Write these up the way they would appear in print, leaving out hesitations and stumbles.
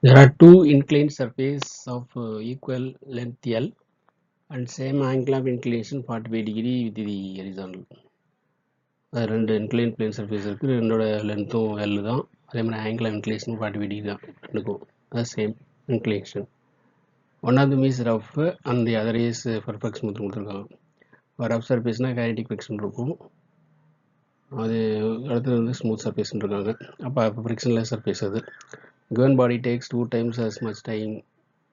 There are two inclined surfaces of equal length L and same angle of inclination 45 degree with the horizontal. ரெண்டு inclined plane surface இருக்குது, ரெண்டோட லென்த்தும் L தான். அதே மாதிரி angle of inclination 45 degree தான் ரெண்டுக்கும். அது same inclination. One of them is rough and the other is perfect smooth கொடுத்துருக்காங்க. ரஃப் சர்ஃபேஸ்னால் kinetic friction இருக்கும், அது அடுத்தது வந்து ஸ்மூத் சர்ஃபேஸ்ன்னு இருக்காங்க. அப்போ ஃப்ரிக்ஷன்லெஸ் சர்ஃபேஸ் அது. Given body takes 2 times as much time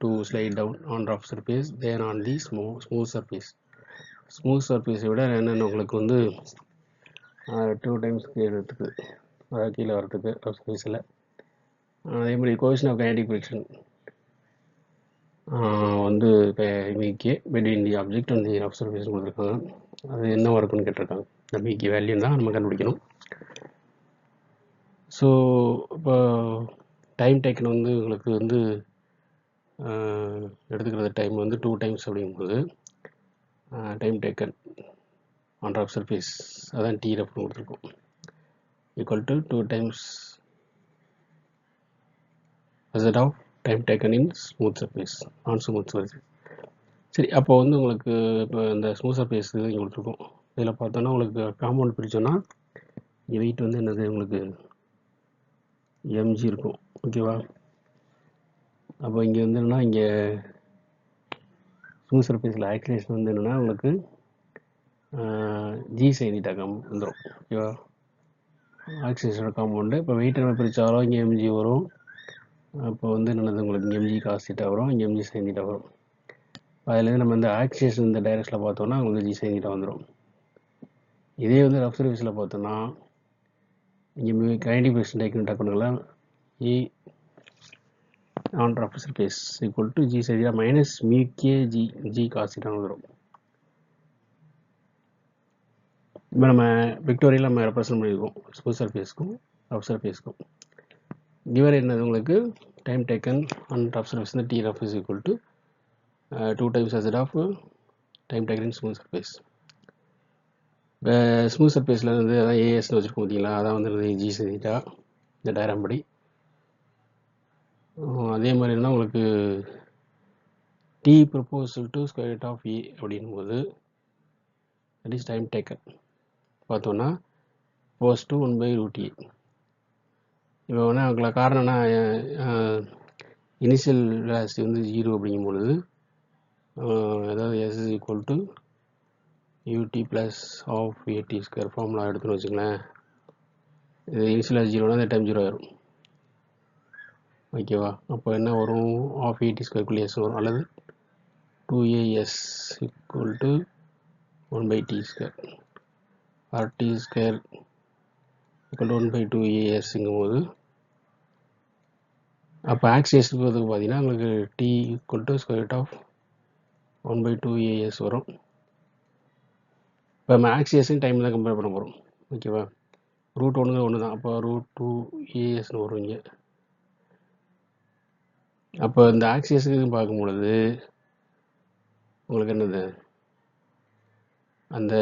to slide down on rough surface than on the smooth surface. Smooth surface விட என்னென்ன உங்களுக்கு வந்து 2 times கீழத்துக்கு அதாவது கீழே வரத்துக்கு rough surfaceல. அதே மாதிரி coefficient of kinetic friction வந்து இப்போ மிகே between the object and the rough surface கொடுத்துருக்காங்க. அது என்ன இருக்குன்னு கேட்டிருக்காங்க. இந்த மிகே வேல்யூ தான் நம்ம கண்டுபிடிக்கணும். ஸோ இப்போ டைம் டேக்கன் வந்து உங்களுக்கு வந்து எடுத்துக்கிறது டைம் வந்து 2 times அப்படிங்கும்போது time taken on rough surface அதான் டி ரஃப்னு கொடுத்துருக்கோம், equal to 2 times method of time taken in smooth surface on smooth surface. சரி, அப்போ வந்து உங்களுக்கு இப்போ இந்த ஸ்மூத் சர்ஃபேஸ் இங்கே கொடுத்துருக்கோம். இதில் பார்த்தோன்னா உங்களுக்கு காம்பவுண்ட் பிரித்தோன்னா இங்கே வெயிட் வந்து என்னது உங்களுக்கு எம்ஜி இருக்கும். ஓகேவா? அப்போ இங்கே வந்து என்னென்னா இங்கே ஸ்மூத் சர்ஃபேஸில் ஆக்சிலேஷன் வந்து என்னென்னா உங்களுக்கு ஜி சைன் தீட்டா வந்துடும். ஓகேவா? ஆக்சிலேஷனோட காம்பவுண்டு இப்போ வெயிட் நம்ம பிரித்தாலும் இங்கே எம்ஜி வரும். அப்போ வந்து என்னது உங்களுக்கு இங்கே எம்ஜி காஸ் தீட்டா வரும், இங்கே எம்ஜி சைன் தீட்டா வரும். அதுலேருந்து நம்ம இந்த ஆக்சிலேஷன் இந்த டைரக்ஷனில் பார்த்தோன்னா உங்களுக்கு ஜி சைன் தீட்டா வந்துடும். இதே வந்து ரஃப் சர்ஃபேஸில் பார்த்தோன்னா இங்கே கைனடிக் ஃப்ரிக்ஷன் டேக்கன் டக்குனுங்களா இ on rough surface equal to G sine theta minus mu K G cos theta வந்துடும். இப்போ நம்ம விக்டோரியில் நம்ம ரெப்ரசன்ட் பண்ணியிருக்கோம் ஸ்மூத் சர்ஃபேஸ்க்கும் ரஃப் சர்ஃபேஸ்க்கும். கிவர் என்னது உங்களுக்கு time taken on rough surface T rough is equal to 2 times as of time taken in smooth surface. இப்போ ஸ்மூத் சர்ஃபேஸில் வந்து அதான் ஏஎஸ்ன்னு வச்சுருக்கோம் பார்த்தீங்களா, அதான் வந்து ஜி சீட்டா இந்த டயராம் படி. அதே மாதிரி இருந்தால் உங்களுக்கு T proposal to square root of இ அப்படின்னும் போது தட் இஸ் டைம் டேக்கன் பார்த்தோன்னா போஸ் டு 1/√e. இப்போ வேணால் உங்களுக்கு காரணம்னா இனிஷியல் வெலாசிட்டி வந்து 0 அப்படிங்கும் பொழுது அதாவது S is equal to U T plus half A T square formula எடுத்துன்னு வச்சுங்களேன். இது இனிஷியலாக 0னா இந்த டைம் 0 ஆயிரும். ஓகேவா? அப்போ என்ன வரும், ஆஃப் ஏடி ஸ்கொயருக்குள்ளே எஸ் வரும், அல்லது 2as equal to 1/t square or t square equal to 1/2as போது அப்போ ஆக்சிலேஷன் போகிறதுக்கு பார்த்தீங்கன்னா உங்களுக்கு t equal to square root of 1/2as வரும். இப்போ நம்ம ஆக்சிலேஷன் டைமில் தான் கம்பேர் பண்ண போகிறோம். ஓகேவா? ரூட் ஒன்று தான், அப்போ √2as வரும் இங்கே. அப்போ இந்த ஆக்சிலேஷனுக்கு பார்க்கும் பொழுது உங்களுக்கு என்னது அந்த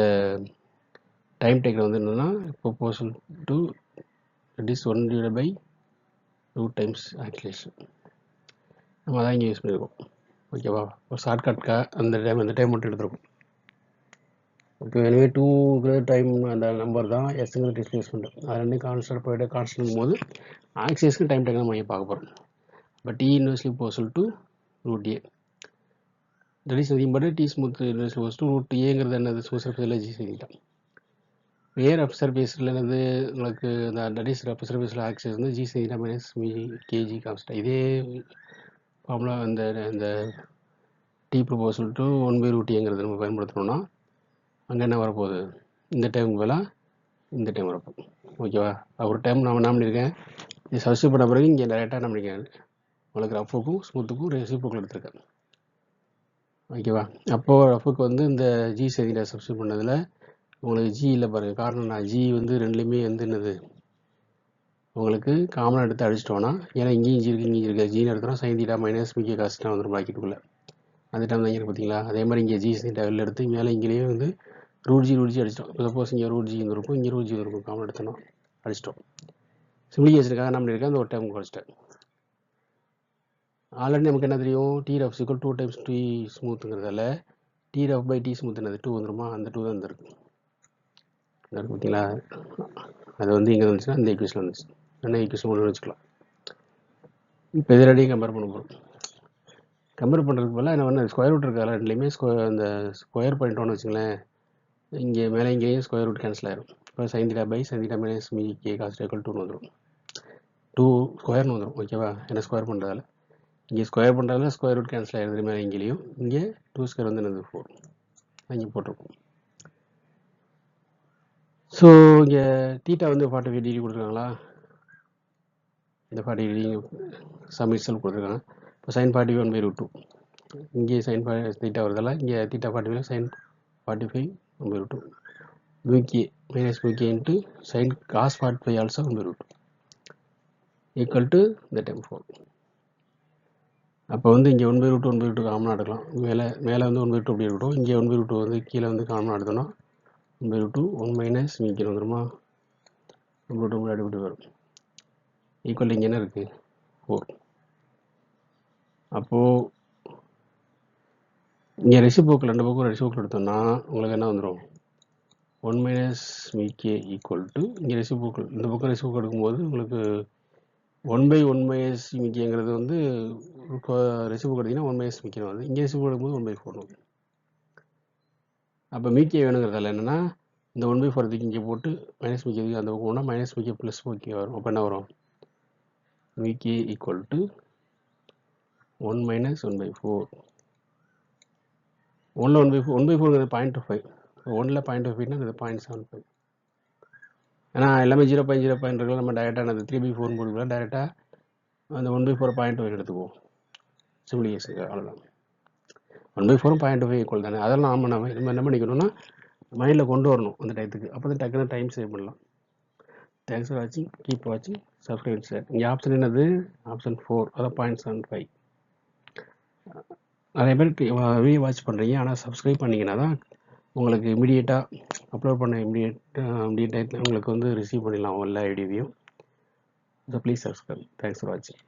டைம் டேக்கர் வந்து என்னென்னா proposal to it is 1/√2 times oscillation. நம்ம அதான் இங்கே யூஸ் பண்ணியிருக்கோம். ஓகேவா? ஒரு ஷார்ட்கட்கா அந்த டைம் மட்டும் எடுத்துருக்கோம். ஓகே, எனவே 2 டைம் அந்த நம்பர் தான் எஸ்ங்கிற டிஸ்பிளேஸ்மெண்ட். அது ரெண்டு கான்ஸ்டன்ட் போய்ட்டு கான்ஸ்டன்ட் போது ஆக்சிலேஷன் டைம் டேக்கன் நம்ம இங்கே பார்க்க போகிறோம். But t inversely proposal to √a that is nothing but t smooth inversely proposal to √a என்னது ஸ்மூத் சர்ஃபேஸில் ஜி செஞ்சிட்டோம். ஏர் ரஃப் சர்ஃபேஸில் என்னது உங்களுக்கு இந்த தட் இஸ் ரஃப் சர்ஃபேஸில் ஆக்சிலேஷன் வந்து ஜி செஞ்சிட்டா மைனஸ் கேஜி கான்ஸ்டன்ட். இதே ஃபார்முலா இந்த டி ப்ரொபோசல் டு 1/√a நம்ம பயன்படுத்தணும்னா அங்கே என்ன வரப்போகுது, இந்த டைமுக்கு பதிலாக இந்த டைம் வரப்போகுது. ஓகேவா? ஒரு டைம் நான் என்ன பண்ணியிருக்கேன், இது சப்ஸ்டியூட் பண்ண பிறகு இங்கே டேரெக்டாக என்ன பண்ணியிருக்கேன், உங்களுக்கு ரஃபுக்கும் ஸ்மூத்துக்கும் ரெசிப்ரோக்கல் எடுத்திருக்கேன். ஓகேவா? அப்போது ரஃபுக்கு வந்து இந்த ஜி செஞ்சிட்டா சப்ஸ்டியூட் பண்ணதில் உங்களுக்கு ஜி இல்லை பாருங்கள். காரணம் நான் ஜி வந்து ரெண்டுலேயுமே வந்து என்னது உங்களுக்கு காமனாக எடுத்து அடிச்சிட்டோன்னா, ஏன்னா இங்கேயும் ஜி இருக்குது இங்கேயும் இருக்குது, ஜீன்னு எடுத்தோன்னா சைன் தீட்டா மைனஸ் மிகே காஸ்ட்டாக வந்துடும் ப்ராக்கெட்டுக்குள்ளே. அந்த டைம் தான் இங்கே பார்த்தீங்களா. அதே மாதிரி இங்கே ஜி தீட்டா வெளில எடுத்து மேலே இங்கேயே வந்து √g அடிச்சிட்டோம். சப்போஸ் இங்கே √g இருக்கும், இங்கே √g இருக்கும், காமன் எடுத்தோம் அடிச்சிட்டோம். சிம்பிளிஃபிகேஷனுக்காக என்ன பண்ணியிருக்கேன், அந்த ஒரு டைம் குறைச்சிட்டேன். ஆல்ரெடி நமக்கு என்ன தெரியும், T rough equal 2 times T ஸ்மூத்துங்கிறதால T rough by T smooth என்னது 2 வந்துருமா, அந்த 2 தான் இருக்கு பார்த்தீங்களா. அது வந்து இங்கே வந்துச்சுன்னா இந்த ஈக்குவேஷன் வந்துச்சு, என்ன ஈக்குவேஷன் ஒன்று வச்சுக்கலாம். இப்போ இது ரெண்டையும் கம்பேர் பண்ண போகிறோம். கம்பேர் பண்ணுறதுக்கு பதிலாக என்ன பண்ண, ஸ்கொயர் ரூட் இருக்கால ரெண்டுலேயுமே அந்த ஸ்கொயர் பண்ணிட்டோன்னு வச்சுங்களேன், இங்கே மேலே இங்கேயும் ஸ்கொயர் ரூட் கேன்சல் ஆயிரும். இப்போ sin θ by sin θ minus mu K cos θ equal 2 வந்துடும், 2 ஸ்கொயர்னு வந்துடும். ஓகேவா, என்ன ஸ்கொயர் பண்ணுறதால இங்கே ஸ்கொயர் பண்ணுறதால ஸ்கொயர் ரூட் கேன்சல் ஆகிடுது மேலே இங்கேயும். இங்கே 2 ஸ்கொயர் வந்து என்னது 4 இங்கே போட்டிருக்கோம். ஸோ இங்கே தீட்டா வந்து 45 டிகிரி கொடுத்துருக்காங்களா, இந்த 40 டிகிரி சம் இட்செல்ஃப் கொடுத்துருக்காங்க. இப்போ sin 45 1/2, இங்கே sin தீட்டா வருதால இங்கே theta 45 sin 45 1/2 mu K minus mu K into sin cos 45 also 1/2 equal to இந்த டைம் 4. அப்போ வந்து இங்கே 1/2 காமனாக எடுக்கலாம். மேலே வந்து 1/2 அப்படி இருக்கட்டும், இங்கே 1/2 வந்து கீழே வந்து காமனாக எடுத்தோன்னா 1/2 1 மைனஸ் மியூகே வந்துருமா, 1/2 முன்னாடி இப்படி வரும் ஈக்குவல் இங்கே என்ன இருக்குது 4. அப்போது இங்கே ரெசிப்ரோக்கல் ரெண்டு பக்கம் ரெசிப்ரோக்கல் எடுத்தோம்னா உங்களுக்கு என்ன வந்துடும், 1 மைனஸ் மிகே ஈக்குவல் டு இங்கே ரெசிப்ரோக்கல் இந்த பக்கம் ரெசிப்ரோக்கல் எடுக்கும்போது உங்களுக்கு 1/1 மைனஸ் மிகேங்கிறது வந்து ரெசிப்ரோக்கல் எடுத்திங்கன்னா 1 மைனஸ் மிகே வருது, இங்கே ரெசிப்ரோக்கல் எடுக்கும்போது 1/4 வருது. அப்போ மிகே வேணுங்கிறதால என்னென்னா இந்த 1/4 இங்கே போட்டு மைனஸ் மிகே அந்த பக்கம் போனால் மைனஸ் மிகே ப்ளஸ் மிகே வரும். அப்போ என்ன வரும், மிகே ஈக்குவல் டு 1 மைனஸ் 1/4. 1ல் 1/4 0.5, 1ல் 0.5னா இது 0.75. ஏன்னா எல்லாமே 0.05 இருக்கலாம், நம்ம டேரெக்டாக அந்த 3/4 போட்டுக்கலாம், டேரெக்டாக அந்த 1/4 0.5 எடுத்துக்குவோம் சிம்பிளிஃபிகேஷனுக்கு, அவ்வளோதான். 1/4 0.5 ஈக்குவல் தானே, அதெல்லாம் நம்ம என்ன பண்ணிக்கணும்னா மைண்டில் கொண்டு வரணும் அந்த டயத்துக்கு, அப்போ தான் டக்குன்னு டைம் சேவ் பண்ணலாம். தேங்க்ஸ் ஃபார் வாட்சிங், கீப் வாட்சிங், சப்ஸ்கிரைப் சார். இங்கே ஆப்ஷன் என்னது, ஆப்ஷன் 4, அதான் 0.75. நிறைய பேர் வீடியோ வாட்ச் பண்ணுறீங்க, ஆனால் சப்ஸ்கிரைப் பண்ணிங்கன்னா தான் உங்களுக்கு இமீடியட்டாக அப்லோட் பண்ண இமீடியட் டைத்தில் உங்களுக்கு வந்து ரிசீவ் பண்ணிடலாம் எல்லா வீடியோவையும். So please subscribe. Thanks for வாட்சிங்.